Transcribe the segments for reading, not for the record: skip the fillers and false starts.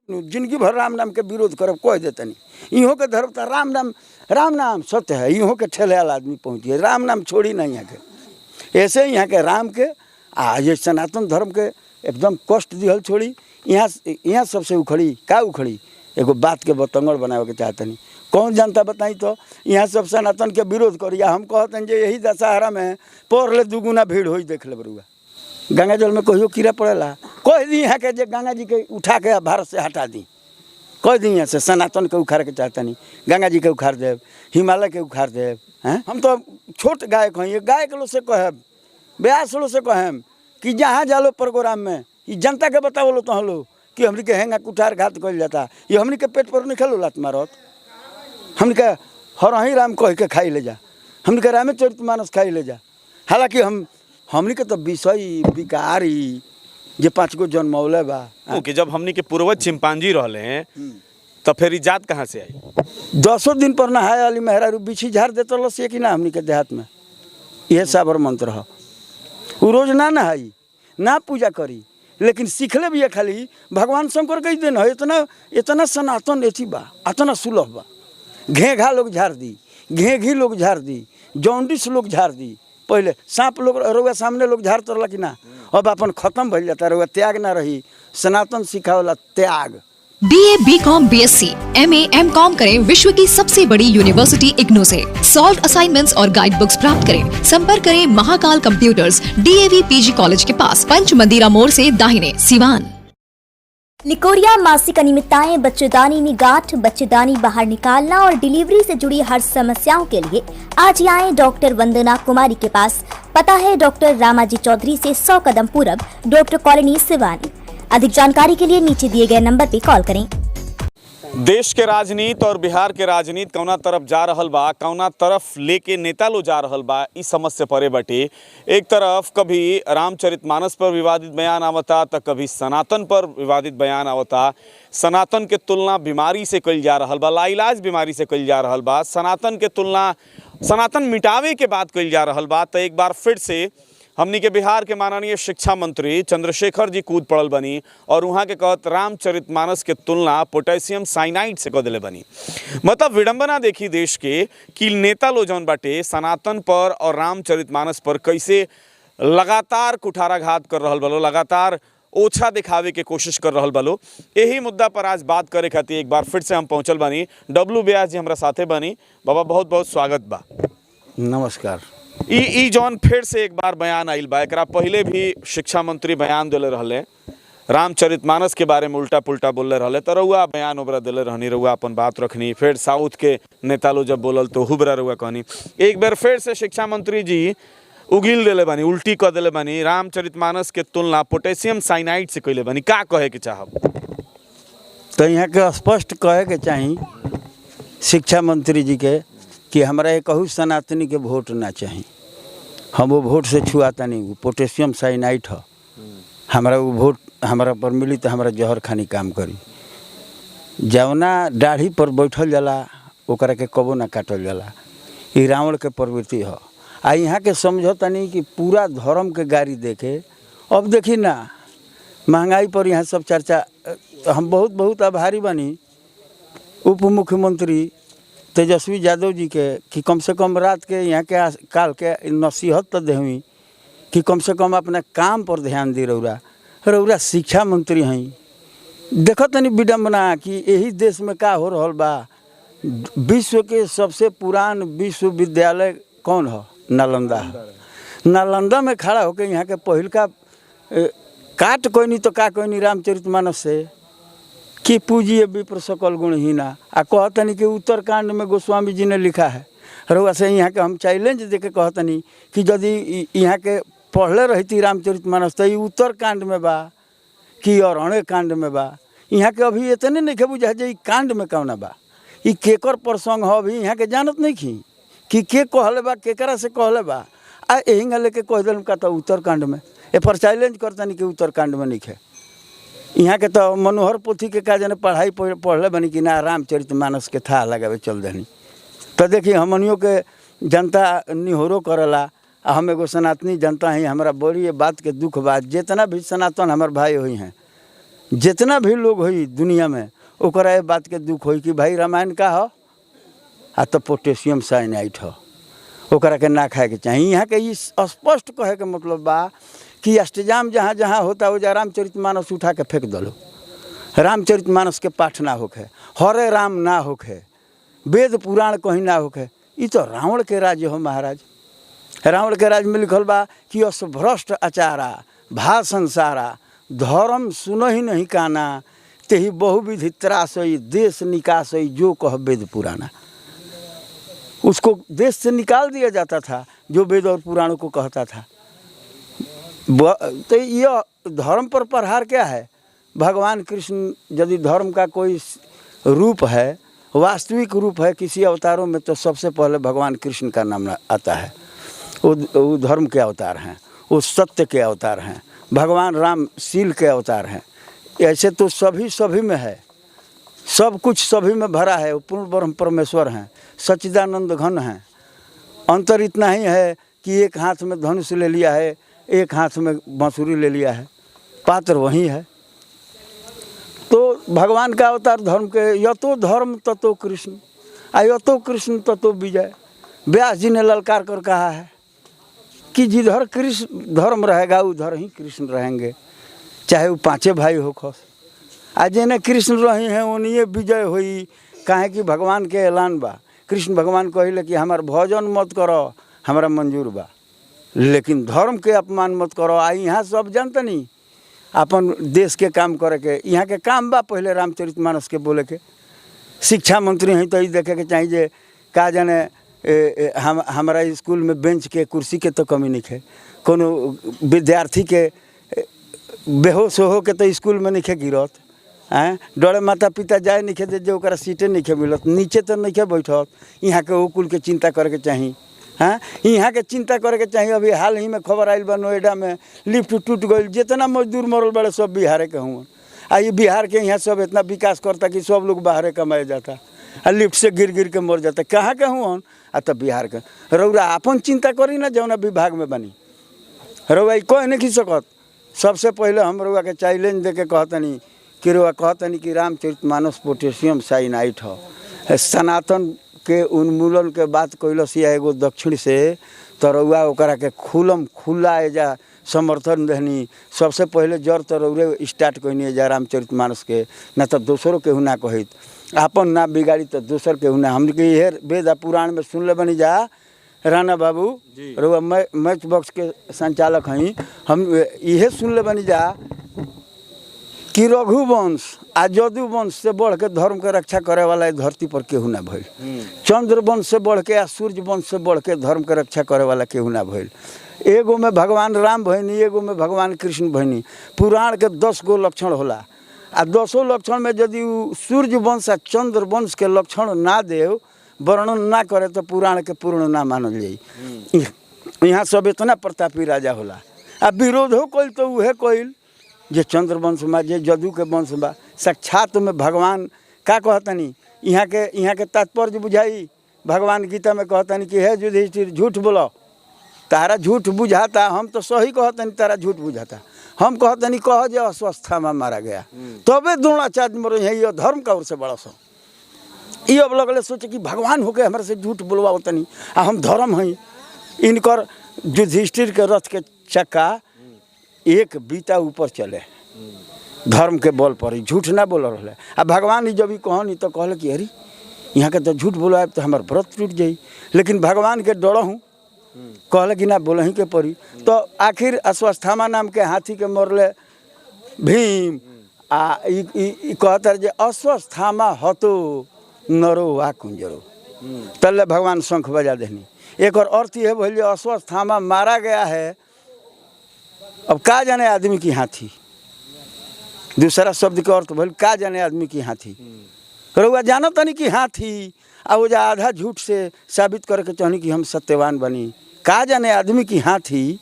जिंदगी भर राम नाम के विरोध करब कह देतनी। इहों के धर्म तो राम नाम सत्य है। इहों के ठेले वाला आदमी पहुँचिए राम नाम छोड़ी नहीं यहाँ के। ऐसे यहाँ के राम के ये सनातन धर्म के एकदम कष्ट दिहल छोड़ी। यहाँ सबसे उखड़ी का उखड़ी एगो बात के बतंगड़ बनावे के चाहतनी। कौन जनता बताई तो यहाँ सब सनातन के विरोध करी। हम कहतन जे यही दशहरा में पर ले दुगुना भीड़ हो देख ले बरुआ। गंगा जल में कहियो कीड़ा पड़ेला कह दी यहाँ के जे गंगा जी के उठा के भारत से हटा दी। कह दी यहाँ से सनातन के उखाड़ के चाहतनी। गंगा जी के उखाड़ देव, हिमालय के उखाड़ देव। हैं हम तो छोट गायक हैं। ये गायक लोग से कहब, ब्यास लोग से कहम कि जहाँ जालो प्रोग्राम में ये जनता के बतावलो तो हम लोग कि हमनी के हेंगा कुठार घात कल जाता। ये हमनी के पेट पर निकलो लात मारत। हमनी के हरही राम कह के खाई ले जा। हमनी के रामचरितमानस खाई ले जा। हालांकि हमनी के तो विषय विकारी जे 5 गो जन्मौले बा। ओके, जब हमनी के पूर्वज चिंपांजी रहले हैं तो फिर इजात कहाँ से आई? 10 दिन पर नहाए वाली मेहरारू बिछी झाड़ देते लस कि ना हमनी के देहात में। यह साबर मंत्र है। वो रोज ना नहाई ना पूजा करी लेकिन सीखले भी है खाली भगवान शंकर कही देन है। इतना सनातन एथी बा, इतना सुलभ बा। घेघा लोग झाड़ दी, घेघी लोग झाड़ दी, जॉन्डिस लोग झाड़ दी। पहले सांप लोग रउआ सामने लोग झाड़ तरला कि ना। अब अपन खत्म भइल जाता। रउआ त्याग ना रही। सनातन सिखावला त्याग। BA, BCom, BSc, MA, MCom करें विश्व की सबसे बड़ी यूनिवर्सिटी इग्नू से। सॉल्व असाइनमेंट्स और गाइड बुक्स प्राप्त करें। संपर्क करें Mahakal computers, DAV PG college के पास, पंच मंदिरा मोड़ से दाहिने, सिवान। निकोरिया मासिक अनियमितताएं, बच्चेदानी में गांठ, बच्चेदानी बाहर निकालना और डिलीवरी से जुड़ी हर समस्याओं के लिए आज ही आए डॉक्टर वंदना कुमारी के पास। पता है डॉक्टर रामाजी चौधरी से 100 कदम पूरब, डॉक्टर कॉलोनी, सिवानी। अधिक जानकारी के लिए नीचे दिए गए नंबर पर कॉल करें। देश के राजनीति और बिहार के राजनीति कौना तरफ जा रहल बा, कौना तरफ लेके नेता लो जा रहल बा, इस समझ से परे बटे। एक तरफ कभी रामचरितमानस पर विवादित बयान आवता तो कभी सनातन पर विवादित बयान आवता। सनातन के तुलना बीमारी से कइल जा रहल बा, लाइलाज बीमारी से कइल जा रहल बा। सनातन के तुलना सनातन मिटावे के बात कइल जा रहल बा। तो एक बार फिर से हमनी के बिहार के माननीय शिक्षा मंत्री चंद्रशेखर जी कूद पड़ल बनी और वहाँ के कहत रामचरितमानस के तुलना पोटेशियम साइनाइड से कर दिले बनी। मतलब विडंबना देखी देश के कि नेता लो जौन बाटे सनातन पर और रामचरितमानस पर कैसे लगातार कुठाराघात कर रहल बलो, लगातार ओछा दिखावे के कोशिश कर रहल बलो। यही मुद्दा पर आज बात करे खातिर एक बार फिर से हम पहुँचल बनी। W व्यास जी हमरा साथे बनी। बाबा बहुत बहुत स्वागत बा। नमस्कार। ई जौन फिर से एक बार बयान आइल बा, एकरा पहले भी शिक्षा मंत्री बयान दिले रहले, रामचरितमानस के बारे में उल्टा पुल्टा बोले रहले। तो रउआ बयान ओबरा दिले रहनी, रउआ अपन बात रखनी। फिर साउथ के नेता लोग जब बोलल तो हुबरा रउआ कहनी। एक बार फिर से शिक्षा मंत्री जी उगिल दिले बानी, उल्टी कह दिले बानी, रामचरितमानस के तुलना पोटेशियम साइनाइड से कइले बानी। का कहे के चाहब? तो यहाँ के स्पष्ट कहे के चाही शिक्षा मंत्री जी के कि हमारा एक सनातनी के वोट ना चाहिए। हम वो वोट से छुआता नहीं। वो पोटेशियम साइनाइड है। हमारा वो वोट हमारा पर मिली तो हमारा जहर खानी काम करी। जवना दाढ़ी पर बैठल जाला ओकरा के कबो ना काटल जाला। ये रावण के प्रवृत्ति है। आ यहाँ के समझता नहीं कि पूरा धर्म के गाड़ी देखे। अब देखी ना महंगाई पर यहाँ सब चर्चा। हम बहुत आभारी बनी उप मुख्यमंत्री तेजस्वी यादव जी के कि कम से कम रात के यहाँ के काल के नसीहत तो देवी कि कम से कम अपना काम पर ध्यान दी। रउरा शिक्षा मंत्री हैं। देखो तनी विडम्बना कि यही देश में का हो रहा बा। विश्व के सबसे पुरान विश्वविद्यालय कौन है? नालंदा। नालंदा में खड़ा होकर यहाँ के पहिल का काट कोई नहीं तो का कोई नहीं रामचरितमानस से कि पूजिए विप्र सकल गुणहीना। आ कहतनी कि उत्तरकांड में गोस्वामी जी ने लिखा है। रउआ से यहाँ के हम चैलेंज दे के कहतनी कि यदि यहाँ के पढ़ले रहती रामचरितमानस तो ये उत्तरकांड में बा कि अरण्य कांड में बा। यहाँ के अभी इतने नहीं के बुझा जे कांड में कौन बा। ये केकर प्रसंग है अभी यहाँ के जानत नहीं खी कि के कहले बा, केकरा से कहले बा। आ यही लेके कह दिल का तो उत्तरकांड में। ए पर चैलेंज करतनी कि उत्तरकांड में नहीं है। यहाँ के तो मनोहर पोथी के का जाने पढ़ाई पढ़ले बनी कि ना रामचरितमानस के था लगावे चल देनी। तो देखिए हमनियों के जनता निहोरो करला। हम एगो सनातनी जनता हैं। हमारा बड़ी ये बात के दुख बात जितना भी सनातन हमारे भाई हुई हैं जितना भी लोग होई दुनिया में ओकरा ये बात के दुख होई कि भाई रामायण का हो आ तो पोटेशियम साइनाइड हो, ओकरा के ना खाए के चाहिए। यहाँ के इस स्पष्ट कहे के मतलब बा कि अष्टजाम जहाँ जहाँ होता हो जा रामचरितमानस उठा के फेंक दलो, रामचरितमानस के पाठ ना होखे, हरे राम ना होखे, वेद पुराण कहीं ना होखे। ये तो रावण के राज्य हो महाराज। रावण के राज्य में लिखल बा कि असभ्रष्ट आचारा भा संसारा, धर्म सुनो ही नहीं काना, तेही बहुविधि त्रास होई, देश निकास होई, जो कह वेद पुराना। उसको देश से निकाल दिया जाता था जो वेद और पुराणों को कहता था। तो यह धर्म पर प्रहार क्या है? भगवान कृष्ण यदि धर्म का कोई रूप है, वास्तविक रूप है किसी अवतारों में, तो सबसे पहले भगवान कृष्ण का नाम आता है। वो धर्म के अवतार हैं, वो सत्य के अवतार हैं। भगवान राम शील के अवतार हैं। ऐसे तो सभी में है, सब कुछ सभी में भरा है। वो पूर्ण ब्रह्म परमेश्वर हैं, सच्चिदानंद घन हैं। अंतर इतना ही है कि एक हाथ में धनुष ले लिया है, एक हाथ में बांसुरी ले लिया है, पात्र वही है। तो भगवान का अवतार धर्म के, यतो धर्म ततो कृष्ण, यतो कृष्ण ततो विजय। व्यास जी ने ललकार कर कहा है कि जिधर कृष्ण धर्म रहेगा उधर ही कृष्ण रहेंगे, चाहे वो पांचे भाई हो खस। आज जिन्हें कृष्ण रही हैं उन्हीं विजय हुई। काहे कि भगवान के ऐलान बा, कृष्ण भगवान कहले कि हमार भजन मत करो, हमारा मंजूर बा, लेकिन धर्म के अपमान मत करो। यहाँ सब जानते नहीं अपन देश के काम करे के, यहाँ के काम बा पहले रामचरितमानस के बोले के। शिक्षा मंत्री हैं तो ये देखे के चाहिए जे का जाने हमारा स्कूल में बेंच के कुर्सी के तो कमी नहीं है, कोनो विद्यार्थी के बेहोश हो के तो स्कूल में नहीं गिरत हैं, डरे माता पिता जाए नहीं दे जो ओकरा सीटें नहीं मिलत, नीचे तो नहीं बैठत। यहाँ के वो कुल के चिंता करे के चाहिए। हाँ, यहाँ के चिंता करे के चाहिए। अभी हाल ही में खबर आयल बा नोएडा में लिफ्ट टूट गई, जितना मजदूर मरल बड़े सब बिहार के हुआ। ये बिहार के यहाँ सब इतना विकास करता कि सब लोग बाहर कमाए जाता, लिफ्ट से गिर के मर जाता। कहाँ के हुआ तब बिहार के। रउरा अपन चिंता करी ना जौना विभाग में बनी, रउआ कह नहीं सकत। सबसे पहले हम रउआ के चैलेंज दे के कहतनी कि रउआ कहतनी कि रामचरितमानस पोटेशियम साइनाइड हो। सनातन के उन्मूलन के बात कैलस या एगो दक्षिण से, तो रउआ ओकरा के खुलम खुला एजा समर्थन देनी। सबसे पहले जड़ तो रउरे स्टार्ट कैनी एजा रामचरितमानस के, ना तो दोसरों के ना कहित। आपन ना बिगाड़ी तो दोसर के ना। हम ये वेद पुराण में सुन ले बनी जा। राणा बाबू रउआ मैच बॉक्स के संचालक हैं, हम यह सुन ले बनी जा कि रघुवंश आ जदुवंश से बढ़ के धर्म के रक्षा करे वाला धरती पर केहू ना भइल। चंद्रवंश से बढ़ के आ सूर्यवंश से बढ़ के धर्म के रक्षा करे वाला केहू ना भइल। एगो में भगवान राम भइनी, एगो में भगवान कृष्ण भइनी। पुराण के 10 गो लक्षण होला, आ 10 लक्षण में यदि सूर्यवंश आ चंद्रवंश के लक्षण ना देव, वर्णन ना करे तो पुराण के पूर्ण ना मानल जाई। यहाँ सब इतना प्रतापी राजा होला। आ विरोधो कइल तो उहे कइल जे चंद्रवंश बा, जे जदू के वंश बा। साक्षात में भगवान का कहतनी, यहाँ के तात्पर्य बुझाई। भगवान गीता में कहतनी कि हे युधिष्ठिर झूठ बोलो, तारा झूठ बुझाता, हम तो सही कहतनी तारा झूठ बुझाता। हम कहतनी कह जे अस्वस्थामा मारा गया, तबे द्रोणाचार्य मरो है। ये धर्म का ओर से बड़ा सो ये अब लगले सोचे कि भगवान होके हमारे से झूठ बोलवाओ तनी, आ हम धर्म हैं। इनकर युधिष्ठिर के रथ के चक्का एक बीता ऊपर चले, धर्म के बल पर ही झूठ ना बोल रहे। आ भगवान ही जब भी कहनी तो कहले कि अरे यहाँ के तो झूठ बोला तो हमार व्रत टूट जाई। लेकिन भगवान के डर हूँ, कहले कि ना बोल ही के पड़ी। तो आखिर अश्वस्थामा नाम के हाथी के मरले भीम। आ कहता जे अश्वस्थामा हतो नरो वा कुंजरो, तल्ले भगवान शंख बजा देनी। एक और अर्थ यह बोलिए अश्वस्थामा मारा गया है। अब का जाने आदमी की हाथी, दूसरा शब्द का अर्थ बोल का जाने आदमी की हाथी। रउआ जानो तनी कि हाथी, आ वो आधा झूठ से साबित करके चाहनी कि हम सत्यवान बनी। का जाने आदमी की हाथी,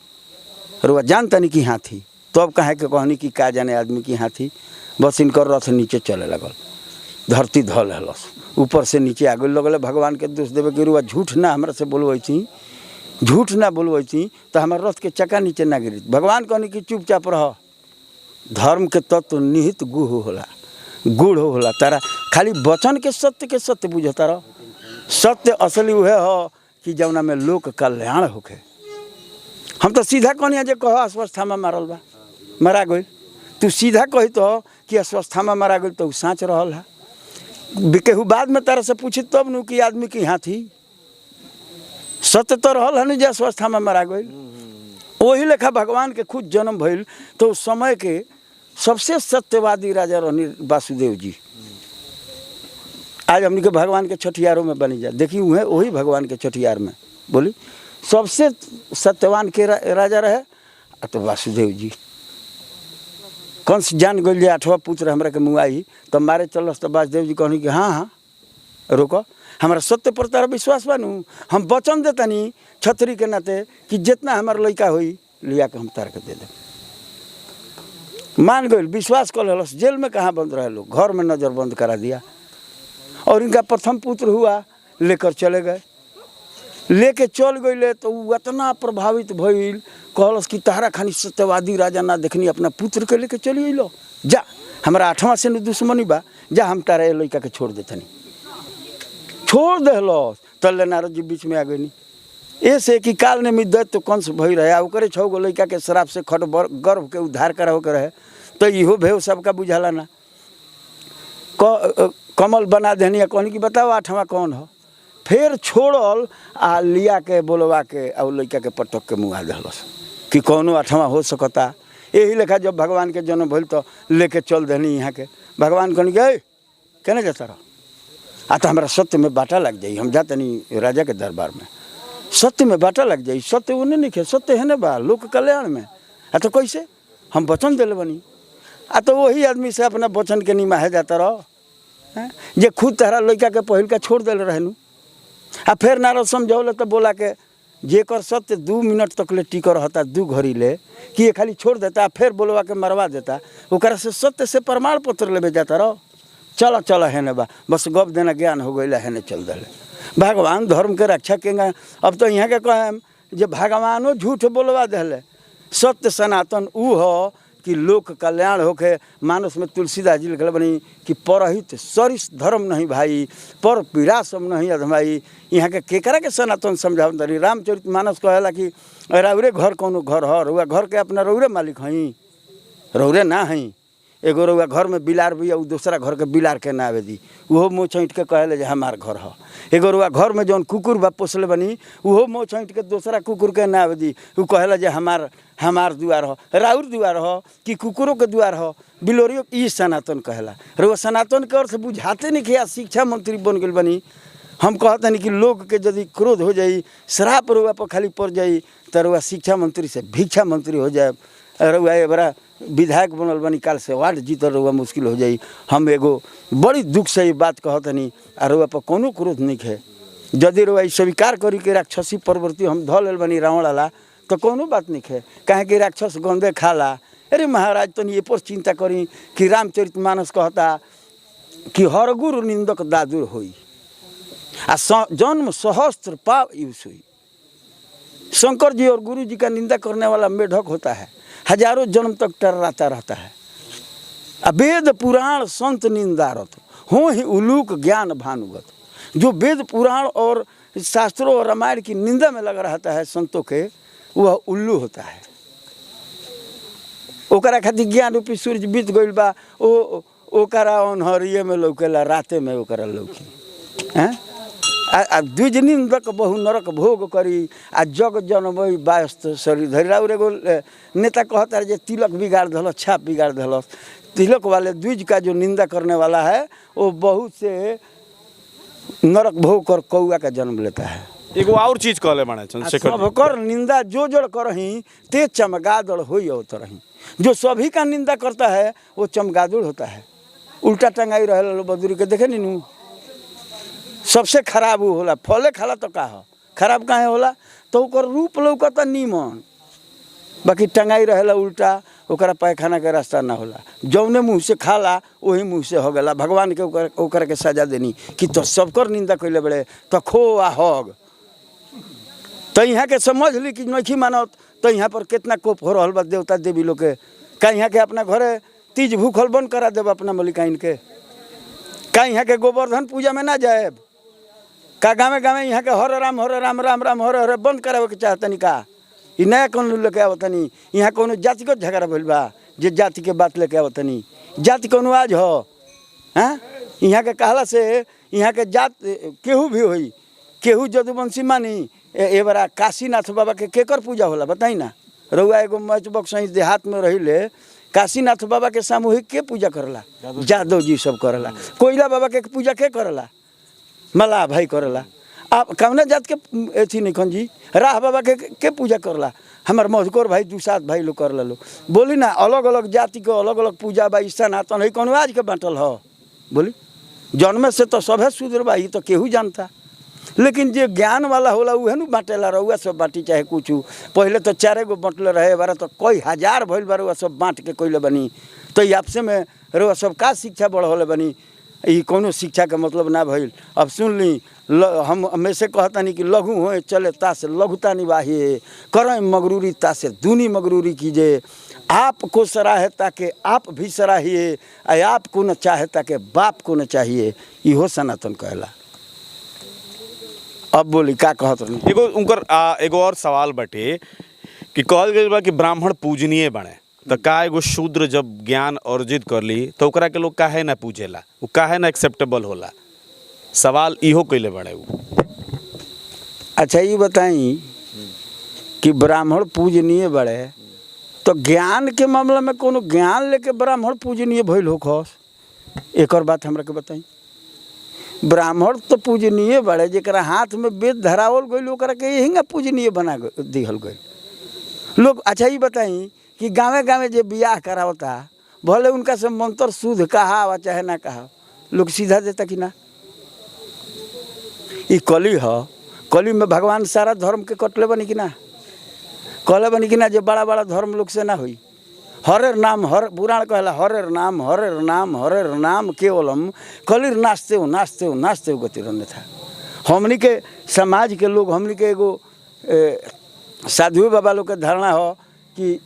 रउआ जान तनी कि हाथी, तो अब कहे के कहनी कि का जाने आदमी की हाथी। बस इनकर रथ नीचे चले लगल, धरती धल हलस, ऊपर से नीचे आगे लगल। भगवान के दोष देवे कि रुआ झूठ ना हमरा से बोलवै छी, झूठ ना बोलवै छी तो हमारे रथ के चक्का नीचे ना गिरी। भगवान कहनी कि चुपचाप रह, धर्म के तत्व निहित गुड़ होला। तारा खाली वचन के सत्य बुझता रह। सत्य असली वह हो कि जौना में लोक कल्याण होखे। हम तो सीधा कहनी जे कहो अस्वस्था में मारल बा, मरा गई। तू सीधा कही तो कि अस्वस्था में मारा गई तो साँच रहल है। केहू बाद में तारा से पूछी तब नु कि आदमी की यहाँ थी। सत्य तो रहल है नहीं जे अस्वस्था में मारा गई। वही लेखा भगवान के खुद जन्म भइल तो उस समय के सबसे सत्यवादी राजा रहनी वासुदेव जी। आज हमने के भगवान के छठियारों में बनी जा, देखिए वही भगवान के छठियार में बोली सबसे सत्यवान के राजा रहे तो वासुदेव जी। कंस जान गई 8वां पुत्र हमरा के मुआई तो मारे चलस तो वासुदेव जी कहनी कि हाँ रोको, हमारा सत्य पर तारा विश्वास बनू। हम वचन देतनी छतरी के नाते कि जितना हमारा लड़का हुई लिया के हम तार के दे दे। मान गई, विश्वास कर लस। जेल में कहाँ बंद रहे लोग, घर में नज़र बंद करा दिया। और इनका प्रथम पुत्र हुआ, लेकर चले गए। लेके चल गए तो वो इतना प्रभावित भइल, कहलस कि तारा खानी सत्यवादी राजा ना देखनी, अपना पुत्र के लेके चली अलो। जा हमारा 8वां से दुश्मनी बा, जा हम तारा ये लड़का के छोड़ देतनी। छोड़ देहलस तल्ले नारद जी बीच में आ गई। ऐसे कि काल ने मिद्दत तो कंस भई रहे, ओकरे 6 गो लड़का के शराब से खट गर्भ के उद्धार करा होकर रहे। तो इहो भेव सबका बुझाला ना। कमल बना देनी कहनी कि बताओ 8वां कौन हो। फिर छोड़ल आ लिया के बोलवा के आ लड़का के पटक के मुँह दहलस कि कौनो 8वां हो सकता। यही लेखा जब भगवान के जन्म भइल तो लेके चल देनी यहाँ के। भगवान कहनी गए कहने जाता रह तो हमारा सत्य में बाटा लग जाई। हम जाते नहीं राजा के दरबार में, सत्य में बाटा लग जाई। सत्य उन्हें नहीं खे, सत्य है ना बा लोक कल्याण में। तो कैसे हम वचन दिले बनी। तो वही आदमी से अपना वचन के निमाहे जाता रहो जे खुद तारा लड़का के पहिल का छोड़ दिले रहनू। फिर नारद समझौले तो बोला के जेकर सत्य 2 मिनट तक ले टिक रहता 2 घड़ी ले कि ये खाली छोड़ देता, फिर बोलवा के मरवा देता। ओकरा से सत्य से प्रमाण पत्र लेवे जाता रहो। चलो चलो है ना बा, बस गप देना ज्ञान हो गई है न चल दिले। भगवान धर्म के रक्षा केंगे। अब तो यहाँ के कहें जे भगवानो झूठ बोलवा दिले। सत्य सनातन ऊ हो कि लोक कल्याण होके। मानस में तुलसीदास जी लिखल बनी कि परहित सरिस धर्म नहीं भाई, पर पीड़ा सब नहीं अधमाई। यहाँ के केकरा के सनातन समझाओ तरी। रामचरित मानस कहेला कि रौरे घर कौनो घर हो, रउआ घर के अपना रौरे मालिक हई, रौरे ना हई। एगो रउआ घर में बिलार भी दूसरा घर के बिलार के ना आवे दी, वो मुँह छईट के कहले जे हमार घर हो। एगो रउआ घर में जौन कुकुर बा पोसले बनी वो मुँह छईट के दूसरा कुकुर के ना आवे दी, वो कहला जे हमार दुआर हो, राउर दुआर हो कि कुकुरों के दुआर हो, बिलोरियो। ई सनातन कहला। रउआ सनातन के अर्थ बुझाते नहीं कि शिक्षा मंत्री बन गई बनी। हम कहते नहीं कि लोग के यदि क्रोध हो जाई, श्राप रउआ पर खाली पड़ जाई तो रउआ शिक्षा मंत्री से भिक्षा मंत्री हो जाए। रउआ ये बड़ा विधायक बनल बनी, काल से वार्ड जीतल रउआ मुश्किल हो जाई। हम एगो बड़ी दुख से ये बात कहतनी आ रउआ पर कोनो क्रोध नहीं है। यदि रउआ स्वीकार करी के राक्षसी प्रवृत्ति हम ध लेल बनी रावण वाला तो कोनो बात नहीं है। कहे कि राक्षस गंदे खाला। अरे महाराज तनी ये पर चिंता करी कि रामचरित मानस कहता कि हर गुरु निंदक दादुर होई आ जन्म सहस्त्र पाव यूस हुई। शंकर जी और गुरु जी का निंदा करने वाला मेढक होता है, हजारों जन्म तक टर्राता रहता है। वेद पुराण संत निंदारत हो ही उलूक ज्ञान भानुगत। जो वेद पुराण और शास्त्रों और रामायण की निंदा में लगा रहता है संतों के, वह उल्लू होता है। ओकरा खातिर ज्ञान रूपी सूर्य बीत गइल बा, ओकरा अन्हरिये में लौकेला, राते में ओकरा लौकी। द्विज निंदक बहु नरक भोग करी आ जग जनमई बायस्त शरीर धरी। और एगो नेता कहता है जे तिलक बिगाड़ दलस, छाप बिगाड़ दलस। तिलक वाले द्विज का जो निंदा करने वाला है वो बहुत से नरक भोग कर कौआ का जन्म लेता है। एगो और चीज कहले बाड़े चंद्रशेखर जी। सबकर निंदा जो जड़ करही ते चमगादड़ होई अवतरही। जो सभी का निंदा करता है वो चमगादड़ होता है। उल्टा टंगाई रहे बदुरी के देखे नीनू। सबसे खराब वो होला, फले खाला तो का हो खराब काहे होला तो ओकर रूप लौकता नीमन, बाकी टंगाई रहेला उल्टा, ओकरा पैखाना के रास्ता ना होला। जौने मुँह से खाला वही मुँह से हो गला। भगवान के ओकरा के सजा देनी कि तो सबकर निंदा कैले बड़े तो खो आ हग। तो यहाँ के समझ ली कि नहीं मानत तो यहाँ पर कितना कोप हो रहा बा देवता देवी लोग के का यहाँ के अपना घरे तीज भूखल बंद करा देब अपना मलिकाइन के? का यहाँ के गोवर्धन पूजा में ना जाए? का गाँव गाँव यहाँ के हर राम राम राम हर हर बंद करावे के चाहतनी? का ई नया कानून लेके आवतनी? यहाँ कोनो जातिगत झगड़ा भइल बा जे जाति के बात लेके आवतनी? जाति कोनो आज हो? हाँ, यहाँ के कहला से यहाँ के जात केहू भी होई, केहू जदुवंशी मानी। ए बारा काशीनाथ बाबा के केकर पूजा होला बताई ना? रउआ एगो मचबक सही देहात में रहिले, काशीनाथ बाबा के सामूहिक के पूजा करला? जादव जी सब करला। कोयला बाबा के पूजा के करला? मल्लाह भाई करला। आप कौना जात के अथी निखन जी? राह बाबा के पूजा करला? हमार मधुकर भाई दुसात भाई लोग कर लो। बोली ना अलग अलग जाति के अलग अलग पूजा बा। सनातन है कौन आज के बांटल हो? बोली जन्म से तो सभे शूद्र बा, तो केहू जानता। लेकिन जे ज्ञान वाला होला उहे नु बांटेला। रउआ सब बाटी चाहे कुछ। पहले तो 4 गो बांटले रहे, बारा तो कई हजार भइल बा। रउआ सब बांट के कइले बनी तो आपसे में रउआ सब का शिक्षा बढ़ले बनी? ई कोनो शिक्षा के मतलब ना भइल। अब सुन ली, हम हमेशा कहतानी कि लघु होए चले तासे लघुता निभाइए, करें मगरूरी तासे दूनी मगरूरी कीजिए। आपको सराहे ताकि आप भी सराहिए, आपको न चाहे ताकि बाप को न चाहिए। इहो सनातन कहला। अब बोली का कहत रही? एगो उनकर एगो और सवाल बटे कि कहल गइल बा कि ब्राह्मण पूजनीय बने, तो का एगो शूद्र जब ज्ञान अर्जित कर ली तो ओकरा के लोग काहे ना पूजेला? वो काहे ना एक्सेप्टेबल होला? सवाल इहो कइले बड़े उ। अच्छा ये बताई कि ब्राह्मण पूजनीय बड़े तो ज्ञान के मामला में कोनो ज्ञान लेके ब्राह्मण पूजनीय भइल हो खस? एक और बात हमरा के बताई। ब्राह्मण तो पूजनीय बड़े जेकरा हाथ में वेद धरावल गइल ओकरा के यही पूजनीय बना दिहल गइल लोग। अच्छा ये बताई कि गाँवे गाँवे जे बियाह करावता, भले उनका से मंत्र शुद्ध कहा वा चाहे ना कहा, लोग सीधा देता कि ना? ये कली है, कली में भगवान सारा धर्म के कटले बनी कि ना? कहले बनी कि ना जे बड़ा बड़ा धर्म लोग से ना हुई? हरेर नाम हर पुराण कहला हरेर नाम केवलम कलिर नाचते हो गति रहने था। हमनी के समाज के लोग, हमनी के एगो साधु बाबा लोग के धारणा हो कि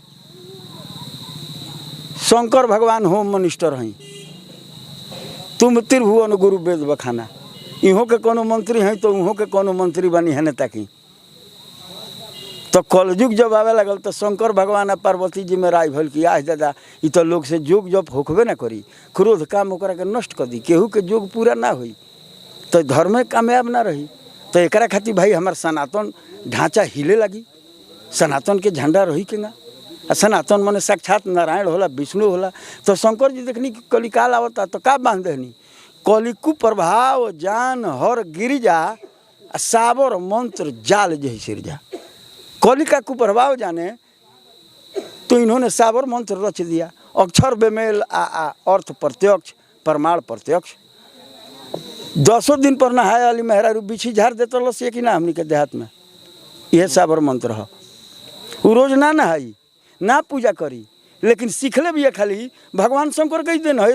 शंकर भगवान होम मिनिस्टर हैं, तुम त्रिभुवन गुरु वेद बखाना। इहों के कोनो मंत्री हैं तो उहों के कोनो मंत्री बनी है नेता की। तो कलयुग जब आवे लगल तो शंकर भगवान आ पार्वती जी में राय भल कि आज दादा ये तो लोग से जोग जब होखबे ना करी, क्रोध काम ओकरा के नष्ट कर दी, केहू के जोग पूरा ना हुई तो धर्म कामयाब ना रही। तो एकरा खातिर भाई हमार सनातन ढांचा हिले लगी, सनातन के झंडा रही के ना। सनातन माने साक्षात नारायण होला, विष्णु होला। तो शंकर जी देखनी कि कलिकाल आवता तो का बांध देनी? कलिकु प्रभाव जान हर गिरिजा साबर मंत्र जाल जही सिरजा। कलिका कुप्रभाव जाने तो इन्होंने साबर मंत्र रच दिया। अक्षर बेमेल अर्थ प्रत्यक्ष, प्रमाण प्रत्यक्ष। 10 दिन पर नहाए वाली मेहरारू बिछी झाड़ देते लस कि ना? हमनी के देहात में यह साबर मंत्र है। वो रोज ना नहाई ना पूजा करी, लेकिन सीखले भी है खाली भगवान शंकर कही देन है।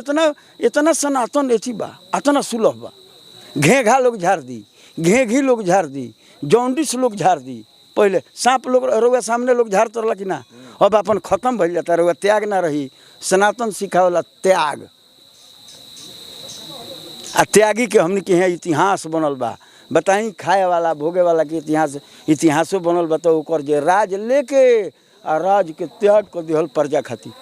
इतना सनातन एथी बा, इतना सुलभ बा। घेघा लोग झाड़ दी, घेघी लोग झाड़ दी, जॉन्डिस लोग झाड़ दी। पहले सांप लोग रउआ सामने लोग झाड़ तरला कि ना? अब अपन खत्म भइल जाता। रउआ त्याग ना रही। सनातन सिखावला त्याग। आ त्यागी के हमने के यहाँ इतिहास बनल बा। बताई खाए वाला भोगे वाला के इतिहासो बनल बा। तो ओकर जे राज लेके आ राज के त्याग कर दिहल प्रजा खातिर।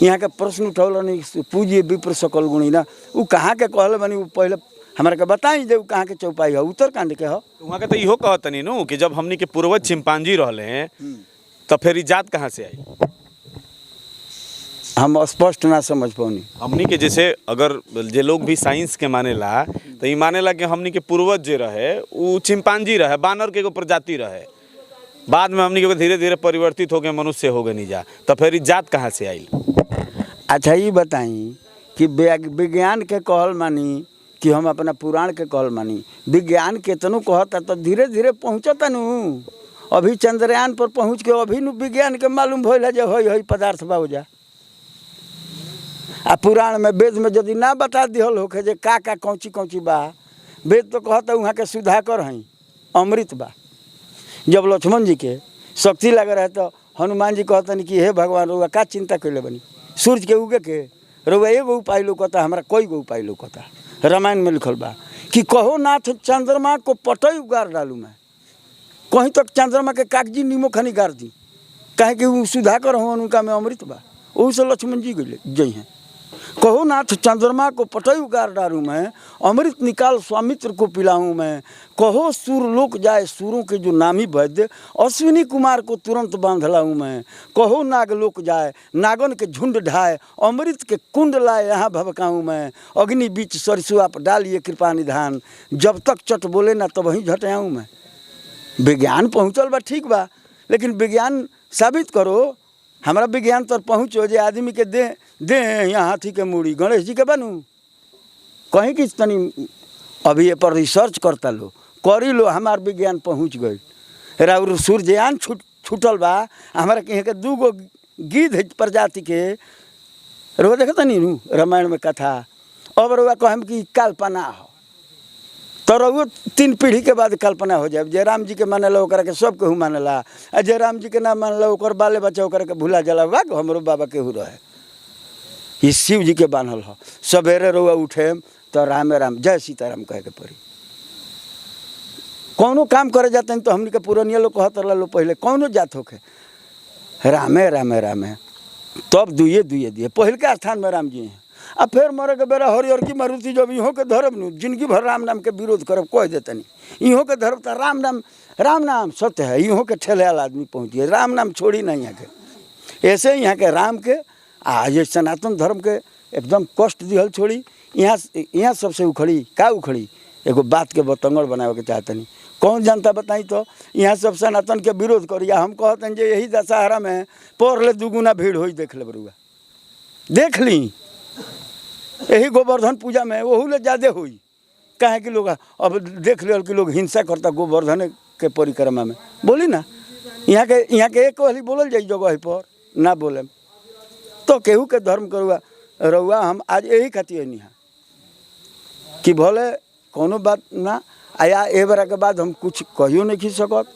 यहाँ के प्रश्न उठौल नहीं पूजिए विप्र सकल गुणी ना। वो कहाँ के कहले बनी? वो पहले हमारे के बताई दे कहाँ के चौपाई है? उत्तरकांड के हो। वहाँ के तो इहो कहतनी नु कि जब हमनी के पूर्वज चिंपांजी रहले हैं तो फिर इजात कहाँ से आई? हम स्पष्ट ना समझ पाऊनी। हमनी के जैसे अगर जे लोग भी साइंस के मानेला तो ये मानेला कि हमनी के पूर्वज जे रहे वो चिंपांजी रहे, बानर के एगो प्रजाति रहे। बाद में हमनी के धीरे धीरे परिवर्तित हो गए, मनुष्य हो गए निजा। तो फिर इजात कहाँ से आई? अच्छा ये बताई कि विज्ञान के कहल मानी कि हम अपना पुराण के कहल मानी? विज्ञान केतनो कहता तो धीरे धीरे पहुँचता नु। अभी चंद्रयान पर पहुँच के अभी नु विज्ञान के मालूम भइल है जे हई पदार्थ बा जा। आ पुराण में वेद में यदि ना बता दिहल होखे जे का कौची बा, वेद तो कहता वहाँ के सुधाकर हैं, अमृत बा। जब लक्ष्मण जी के शक्ति लगे रहे तो हनुमान जी कहतनी कि हे भगवान रउआ का चिंता कैले बनी सूर्य के उगे के रउआ एगो उपाय लौकता हमरा कई गो उपाय लौकता। रामायण में लिखल बा कि कहो नाथ चंद्रमा को पटई उगार डालू मैं, कहीं तक चंद्रमा के कागजी नीमो खनी गार दी, कहे कि वो सुधाकर हो उनका में अमृत बा, वही से लक्ष्मण जी गए जई हैं। कहो नाथ चंद्रमा को पटई उगार डालूँ मैं, अमृत निकाल स्वामित्र को पिलाऊँ मैं, कहो सूर लोक जाए सूरों के जो नामी वैद्य, अश्विनी कुमार को तुरंत बांध लाऊँ मैं, कहो नाग लोक जाए नागन के झुंड ढाए, अमृत के कुंड लाए यहाँ भभकाऊँ मैं, अग्नि बीच सरसों आप डालिए कृपा निधान, जब तक चट बोले ना तब वहीं झटाऊँ मैं। विज्ञान पहुँचल बा ठीक बा, लेकिन विज्ञान साबित करो। हमारा विज्ञान तर पहुँचो जे आदमी के दे यहाँ हाथी के मूड़ी गणेश जी के बनू कहीं कि तनी अभी ये पर रिसर्च करता लो करी लो, हमार विज्ञान पहुँच गई। राउर सूर्ययान छूटल बा, हमारा कहीं के 2 गो गिद्ध प्रजाति के रुआ देखता नहीं रामायण में कथा। अब रुआ कहम कि कल्पना हो तो रउआ 3 पीढ़ी के बाद कल्पना हो जाए। जय राम जी के मानेला ओकरा के सब केहू मानेला, आ जय राम जी के ना मानेला ओकर बाले बच्चा ओकरा के भूला जाला बा हमरो बाबा केहू रहे। ये शिव जी के बान्हल हो। सवेरे रउआ उठे तो राम राम जय सीताराम कहे के पड़ी। कौनो काम करे जाते हैं तो हमने के पुरानिया लोग कहत रहा पहले कौनो जात होके रामे रामे रामे, तब दुए दिए पहल के स्थान में राम जी हैं। अब फिर मरे के बेरा हरिहर की मारुति जब इहों के धर्म नु जिंदगी भर राम नाम के विरोध करब कह देते नहीं। इहों के धर्म तो राम नाम सत्य है, इहों के ठेलेल आदमी पहुँचिए राम नाम छोड़ी नहीं यहाँ के। ऐसे यहाँ के राम के ये सनातन धर्म के एकदम कष्ट दिहल छोड़ी। यहाँ सबसे उखड़ी का उखड़ी एगो बात के बतंगड़ बनावे के चाहते नहीं। कौन जनता बताई तो यहाँ सब सनातन के विरोध करिए। हम कहते हैं जे यही दशहरा में पर ले 2 गुना भीड़ हुई देख ले बरुआ, देख ली यही गोवर्धन पूजा में वहू ले ज़्यादा हुई। कहे कि लोग अब देख लिया कि लोग हिंसा करता गोवर्धन के परिक्रमा में। बोली ना यहाँ के एक वाली बोलल जाई जगह पर ना बोले तो केहू के धर्म करुआ रउआ। हम आज यही खातिर नहीं है कि भले कोनो बात ना आया ए बेरा के बाद हम कुछ कहियो नहीं खी सकत।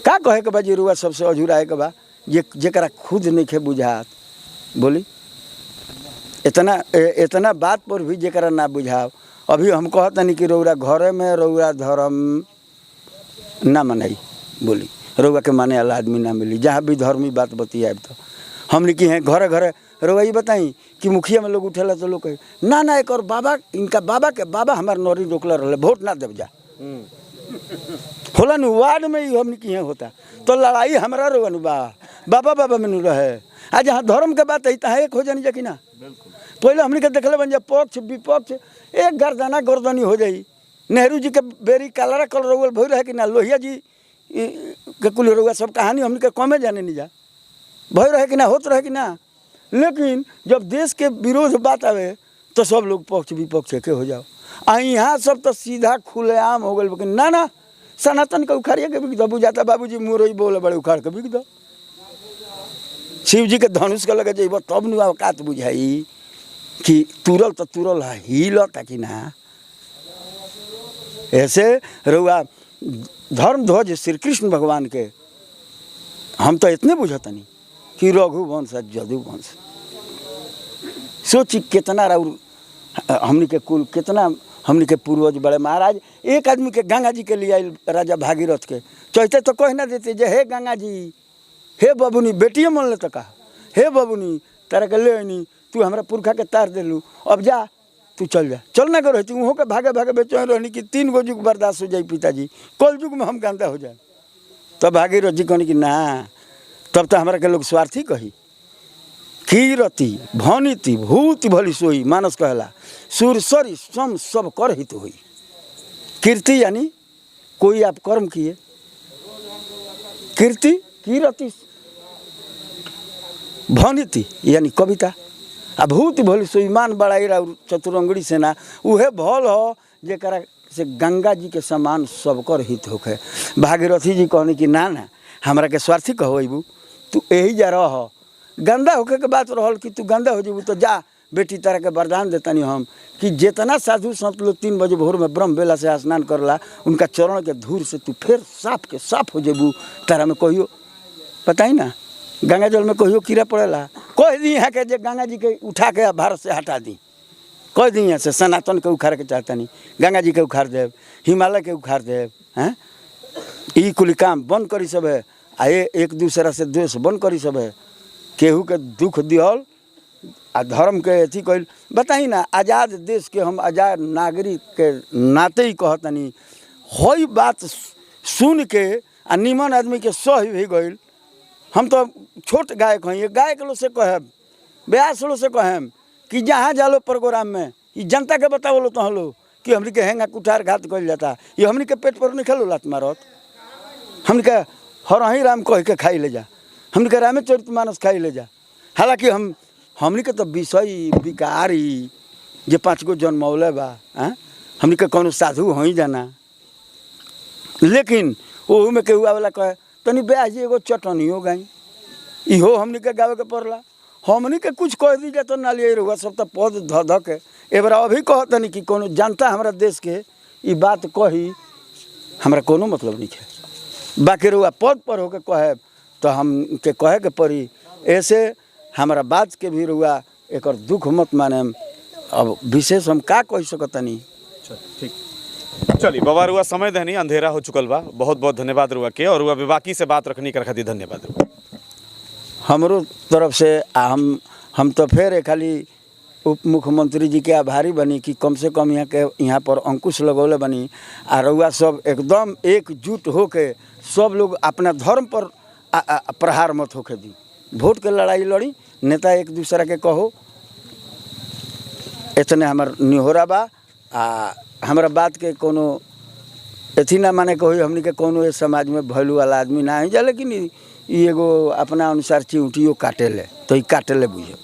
का कहे के बा जी रुआ सबसे अझुराए के बा जेकरा खुद नहीं खे बुझात। बोली इतना बात पर भी जेकरा ना बुझाओ। अभी हम कहता नहीं कि रउरा घरे में रउरा धर्म ना मनाई। बोली रउआ के माने वाला आदमी ना मिली जहाँ भी धर्मी बात बतियाए तो हमने की हैं घरे घरे रउआ ये बताई कि मुखिया में लोग उठेला तो लोग कहे ना एक और बाबा इनका बाबा हमारे नौरी रोकला रहे वोट ना देव जा होला नु वार्ड में ही हमने की होता तो लड़ाई हमारा रउआ नु बाबा में नु रहे। आज जहाँ धर्म के बात है तहाँ एक हो जानी जा कि ना। पहले हमने के देखले बन जा पक्ष विपक्ष एक गर्दनी हो जाई। नेहरू जी के बेरी कालरा कलर रउआ भई रहे कि ना, लोहिया जी के कुल रउआ सब कहानी हमने के कमे जाने नहीं जा भई रहे कि ना, होत रहे कि ना। लेकिन जब देश के विरोध बात आवे तो सब लोग पक्ष विपक्ष के हो जाओ। यहाँ सब तो सीधा खुलेआम हो गए। ना सनातन के उखाड़िए के बिक दो बुझाता बाबूजी मुरई बोले बड़े उखाड़ के बिक दो। शिव जी के धनुष के लगे जेब तब नु औकात बुझाई कि तुरल है हिलता कि ना। ऐसे रउआ धर्म ध्वज श्री कृष्ण भगवान के हम तो इतने बुझता नहीं कि रघुवंश जदुवंश। सोची कितना राउर हमने के कुल कितना हमने के पूर्वज बड़े महाराज। एक आदमी के गंगा जी के लिए आए राजा भागीरथ के चाहते तो कह ना देते जे हे गंगा जी हे बबुनी बेटिए मन ले तो कहा हे बबुनी तारा के ले नहीं तू हमारा पुरखा के तार दे लू अब जा तू चल जा चल ना करो तू के भागे बेचो रहनी कि 3 गो युग बर्दाश्त हो जाए पिताजी कल युग में हम गंदा हो जाए। तब भागीरथ जी कहनी कि ना तब तो हमारा के लोग स्वार्थी कही कीरति भनिति भूति भली सोई मानस कहला सूर सरी सम सब कर हित हुई। कीर्ति यानी कोई आप कर्म किए, कीर्ति कीरति भनिति यानी कविता, आ भूति भली सोई मान बड़ाई चतुरंगड़ी से ना उहे भल हो जेकरा से गंगा जी के समान सबकर हित होखे। भागीरथी जी कहनी कि ना हमरा के स्वार्थी कहो तू यही जा रह गंदा होके के बात रहल कि तू गंदा हो जेबू तो जा बेटी तारा के वरदान देतानी हम कि जितना साधु संत लोग 3 बजे भोर में ब्रह्म बेला से स्नान करला उनका चरण के धूर से तू फिर साफ हो जेबू तारा में कहियो बताई ना गंगा जल में कहियो कीड़ा पड़ेला? कह दी यहाँ के जे गंगा जी के उठा के भारत से हटा दी, कह दी यहाँ से सनातन के उखाड़ के चाहता नहीं, गंगा जी के उखाड़ देव, हिमालय के उखाड़ देव। हैं ई कुल काम बंद करी सब है, आ एक दूसरा से द्वेष बंद करी सब है, केहू के दुख दिहल आ धर्म के अथी कल। बताई ना, आज़ाद देश के हम आज़ाद नागरिक के नाते ही कहतनी, हई बात सुन के आ निमन आदमी के सह भी गई। हम तो छोट गायक हैं, ये गायक लोग से कहब, ब्यास लोग से कहम कि जहाँ जालो प्रोग्राम में ये जनता के बतावलो तो हलो कि हमनी के हेंगा कुठार घात कल जाता, ये हमनी के पेट पर निकलो लात मारत, हमनी के हरही राम कह के खाई ले जा, हमनी के रामचरितमानस खाई ले जा। हालांकि हमनी के तो विषय विकारी जे 5 गो जन्मौले बा, हमनी के कोनो साधु हो ही जाना, लेकिन ओहू में केहू आवेला कहे तनी ब्याह जी एगो चटनियो गाई, इहो हमनी के गावे के पड़ला। हमनी के कुछ कह दी तो ना लिए रहुआ सब तो पद ध के एबार अभी कहतनी कि कोनो जनता हमारा देश के ई बात कही, हमरा कोनो मतलब नहीं है। बाकी रहुआ पद पर होके कहे तो हम के कहे के पड़ी, ऐसे हमारा बात के भी रहुआ एक दुख मत माने। अब विशेष हम का कह सकतनी। ठीक, चलिए बाबा, रुआ समय देनी, अंधेरा हो चुकल बा, बहुत बहुत धन्यवाद रुआ के, और रुआ बेबाकी से बात रखनी कर खातिर धन्यवाद रुआ हमरो तरफ से। हम तो फिर खाली उप मुख्यमंत्री जी के आभारी बनी कि कम से कम यहाँ पर अंकुश लगौले बनी, आ रउआ सब एकदम एकजुट होके सब लोग अपना धर्म पर प्रहार मत होके दी। वोट के लड़ाई लड़ी, नेता एक दूसरा के कहो, इतने हमार निहोरा बा। हमारा बात के कोनो अथी ना माने कहो हमनी के कोनो इस समाज में भैलू वाला आदमी ना है जा, लेकिन एगो अपना अनुसार चिंटियो काटे ले तो ये काटे ले बुझे।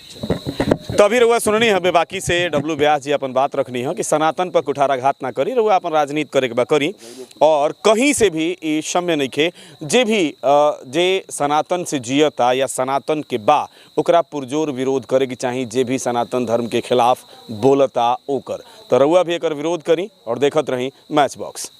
तभी रुआ सुननी है बेबाकी से डब्लू व्यास जी अपन बात रखनी है कि सनातन पर कुठाराघात ना करी, रुआ अपन राजनीति करे के बा करी, और कहीं से भी ये क्षम्य नहीं खे जे भी जे सनातन से जियता या सनातन के बा ओकरा पुरजोर विरोध करे की चाहिए। जे भी सनातन धर्म के खिलाफ बोलता ओकर तो रुआ भी एक विरोध करी और देखत रही मैच बॉक्स।